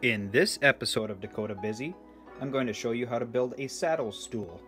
In this episode of Dakota Busy, I'm going to show you how to build a saddle stool.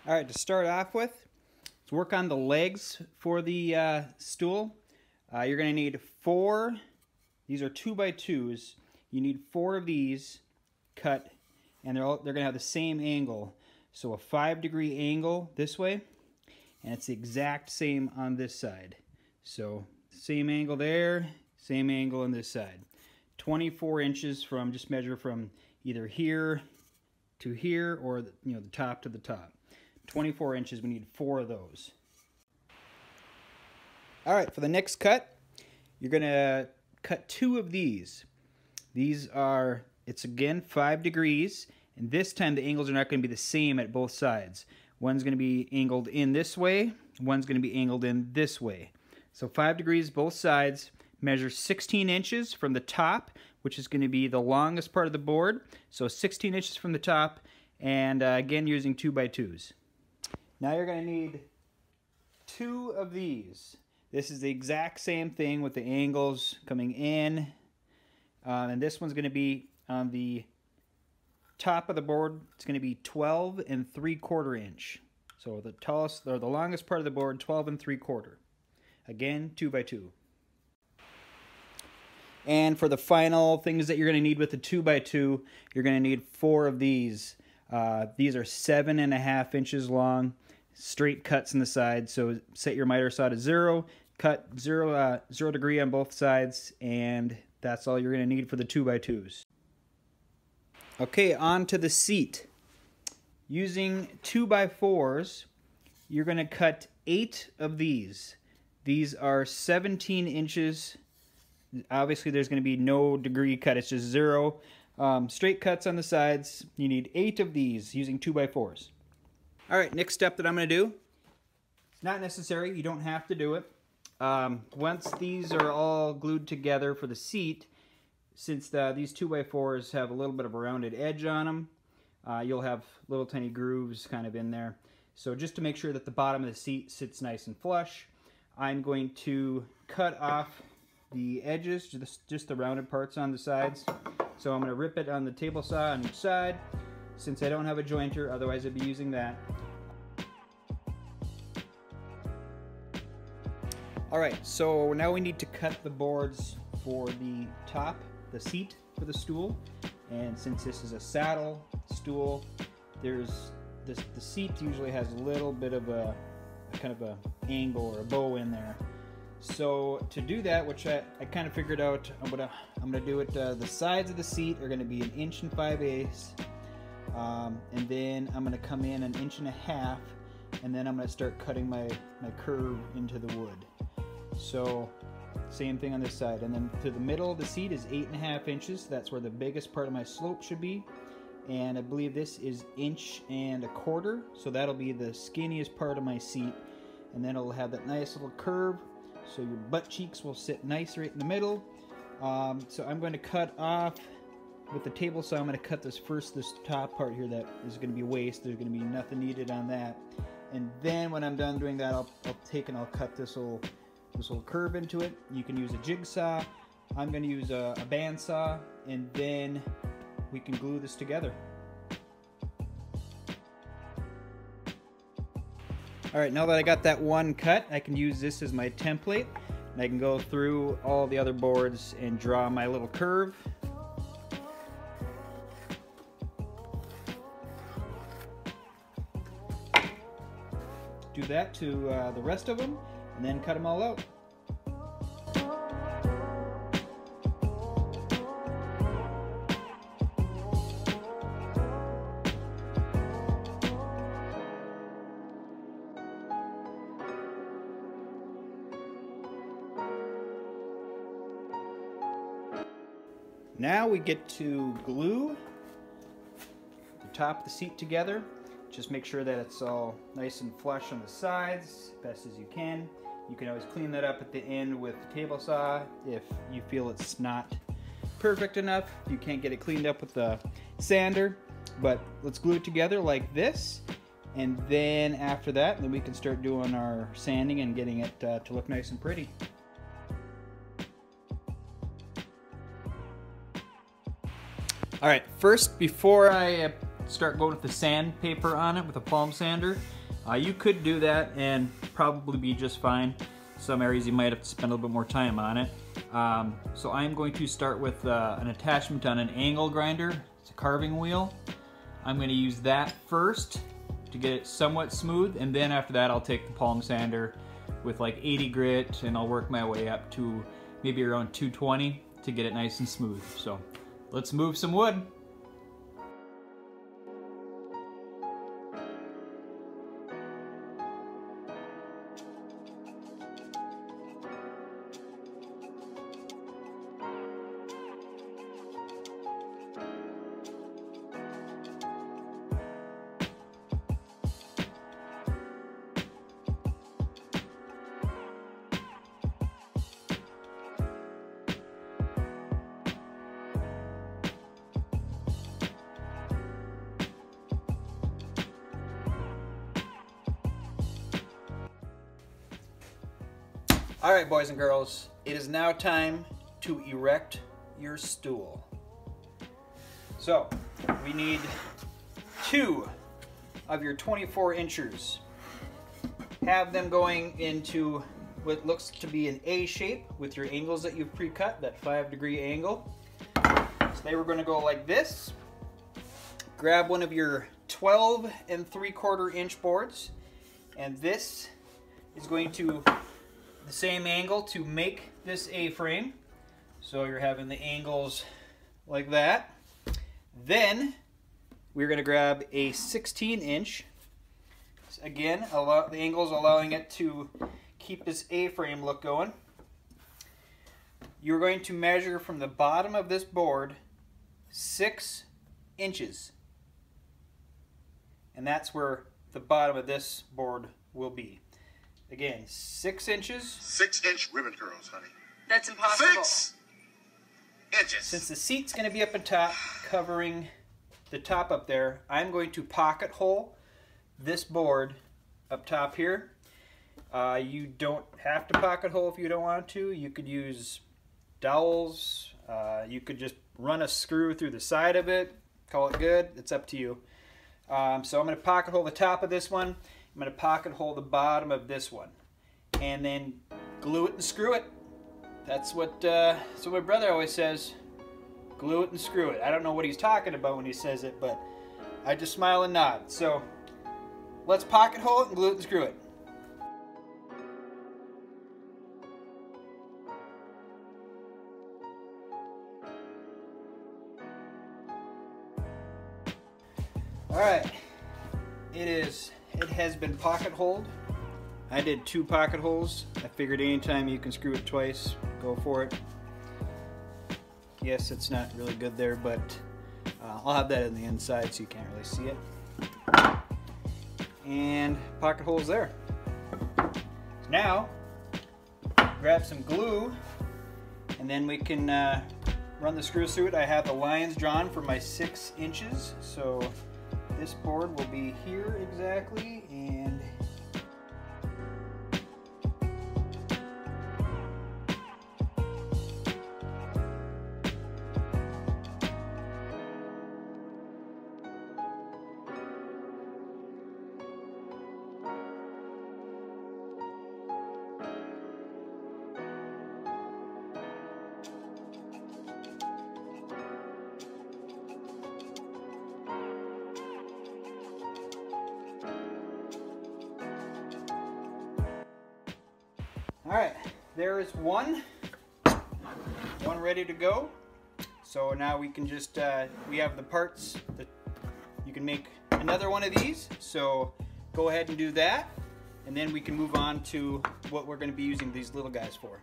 Alright, to start off with, let's work on the legs for the stool. You're going to need 4, these are 2x2s, you need 4 of these cut, and they're going to have the same angle. So a 5-degree angle this way, and it's the exact same on this side. So same angle there, same angle on this side. 24 inches from, just measure from either here to here, or the top to the top. 24 inches, we need 4 of those. Alright, for the next cut, you're going to cut 2 of these. These are, it's again 5 degrees, and this time the angles are not going to be the same at both sides. One's going to be angled in this way, one's going to be angled in this way. So 5 degrees both sides, measure 16 inches from the top, which is going to be the longest part of the board. So 16 inches from the top, and again using 2x2s. Now you're going to need 2 of these. This is the exact same thing with the angles coming in. And this one's going to be on the top of the board. It's going to be 12 3/4 inch. So the tallest, or the longest part of the board, 12 3/4. Again, 2x2. And for the final things that you're going to need with the 2x2, you're going to need 4 of these. These are 7.5 inches long, straight cuts in the side. So set your miter saw to 0, cut 0 degree on both sides, and that's all you're going to need for the 2x2s. Okay, on to the seat. Using 2x4s, you're going to cut 8 of these. These are 17 inches. Obviously, there's going to be no degree cut. It's just 0. Straight cuts on the sides. You need 8 of these using 2x4s. Alright, next step that I'm going to do. It's not necessary. You don't have to do it. Once these are all glued together for the seat, since these 2x4s have a little bit of a rounded edge on them, you'll have little tiny grooves kind of in there. So just to make sure that the bottom of the seat sits nice and flush, I'm going to cut off the edges, just the rounded parts on the sides. So I'm going to rip it on the table saw on each side, since I don't have a jointer, otherwise I'd be using that. Alright, so now we need to cut the boards for the top, the seat for the stool. And since this is a saddle stool, the seat usually has a little bit of a kind of a angle or a bow in there. So to do that, which I kind of figured out, I'm gonna do it. The sides of the seat are going to be 1 5/8 inches, and then I'm going to come in 1.5 inches, and then I'm going to start cutting my curve into the wood. So same thing on this side, and then to the middle of the seat is 8.5 inches. That's where the biggest part of my slope should be, and I believe this is 1.25 inches, so that'll be the skinniest part of my seat, and then it'll have that nice little curve, so your butt cheeks will sit nice right in the middle. So I'm going to cut off with the table saw. I'm going to cut this top part here that is going to be waste. There's going to be nothing needed on that, and then when I'm done doing that, I'll take and I'll cut this little curve into it. You can use a jigsaw. I'm going to use a bandsaw, and then we can glue this together. Alright, now that I got that one cut, I can use this as my template, and I can go through all the other boards and draw my little curve. Do that to the rest of them, and then cut them all out. Now we get to glue the top of the seat together. Just make sure that it's all nice and flush on the sides, best as you can. You can always clean that up at the end with the table saw if you feel it's not perfect enough. You can't get it cleaned up with the sander. but let's glue it together like this, and then after that, then we can start doing our sanding and getting it to look nice and pretty. All right, first, before I start going with the sandpaper on it with a palm sander, you could do that and probably be just fine. Some areas you might have to spend a little bit more time on it. So I'm going to start with an attachment on an angle grinder. It's a carving wheel. I'm going to use that first to get it somewhat smooth, and then after that I'll take the palm sander with like 80 grit and I'll work my way up to maybe around 220 to get it nice and smooth. So let's move some wood. All right, boys and girls, it is now time to erect your stool. So we need 2 of your 24 inchers. Have them going into what looks to be an A shape with your angles that you've pre-cut, that 5-degree angle. So they were going to go like this. Grab one of your 12 3/4 inch boards, and this is going to the same angle to make this A-frame. So you're having the angles like that. Then we're going to grab a 16 inch. Again, the angles allowing it to keep this A-frame look going. You're going to measure from the bottom of this board 6 inches. And that's where the bottom of this board will be. Again, 6 inches. 6-inch ribbon curls, honey. That's impossible. 6 inches. Since the seat's going to be up on top, covering the top up there, I'm going to pocket hole this board up top here. You don't have to pocket hole if you don't want to. You could use dowels. You could just run a screw through the side of it. Call it good. It's up to you. So I'm going to pocket hole the top of this one. I'm going to pocket hole the bottom of this one, and then glue it and screw it. That's what my brother always says. Glue it and screw it. I don't know what he's talking about when he says it, but I just smile and nod. So let's pocket hole it and glue it and screw it. All right, it has been pocket holed. I did 2 pocket holes. I figured anytime you can screw it twice, go for it. Yes, it's not really good there, but I'll have that on the inside so you can't really see it. And pocket holes there. Now, grab some glue, and then we can run the screws through it. I have the lines drawn for my 6 inches, so this board will be here exactly, and alright, there is one ready to go. So now we can just, we have the parts that you can make another one of these. So go ahead and do that, and then we can move on to what we're going to be using these little guys for.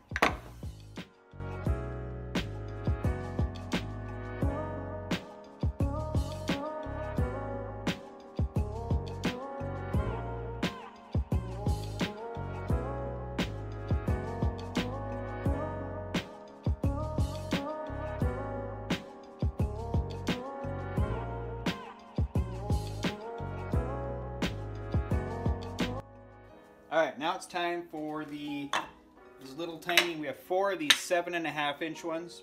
Alright, now it's time for these little tiny, we have 4 of these 7.5-inch ones.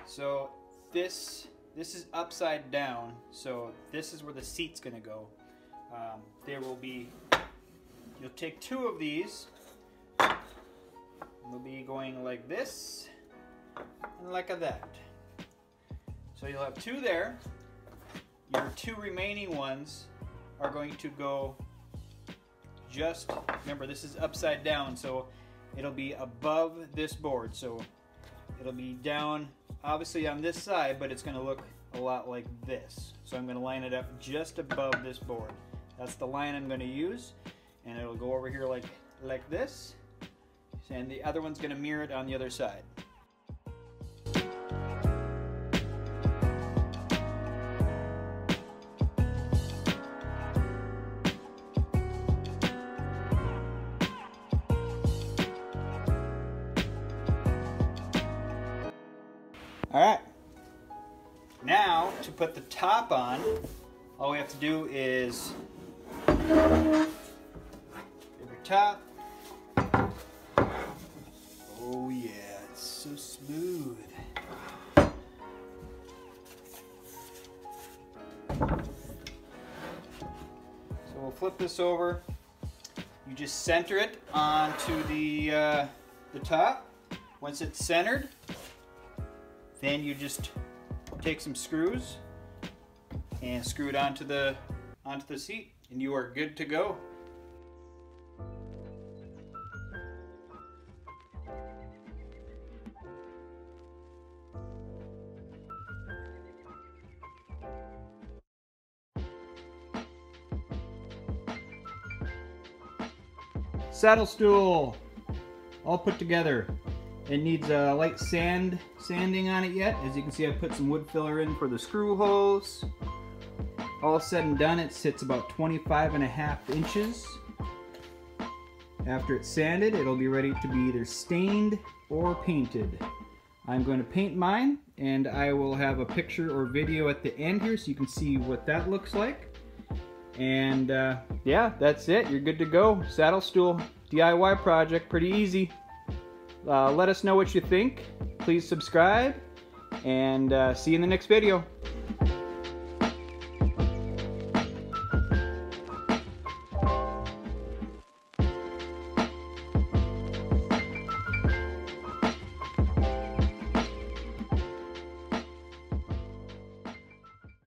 So this is upside down, so this is where the seat's going to go. There will be, you'll take 2 of these, they'll be going like this, and like that. So you'll have 2 there. Your 2 remaining ones are going to go just, remember this is upside down, so it'll be above this board. So it'll be down obviously on this side, but it's going to look a lot like this. So I'm going to line it up just above this board. That's the line I'm going to use, and it'll go over here like this, and the other one's going to mirror it on the other side. Alright, now to put the top on, all we have to do is grab your top. Oh yeah, it's so smooth. So we'll flip this over. You just center it onto the top. Once it's centered, then you just take some screws and screw it onto the seat, and you are good to go. Saddle stool, all put together. It needs a light sanding on it yet. As you can see, I put some wood filler in for the screw holes. All said and done, it sits about 25.5 inches. After it's sanded, it'll be ready to be either stained or painted. I'm going to paint mine, and I will have a picture or video at the end here so you can see what that looks like. And yeah, that's it. You're good to go. Saddle stool DIY project, pretty easy. Let us know what you think. Please subscribe, and see you in the next video.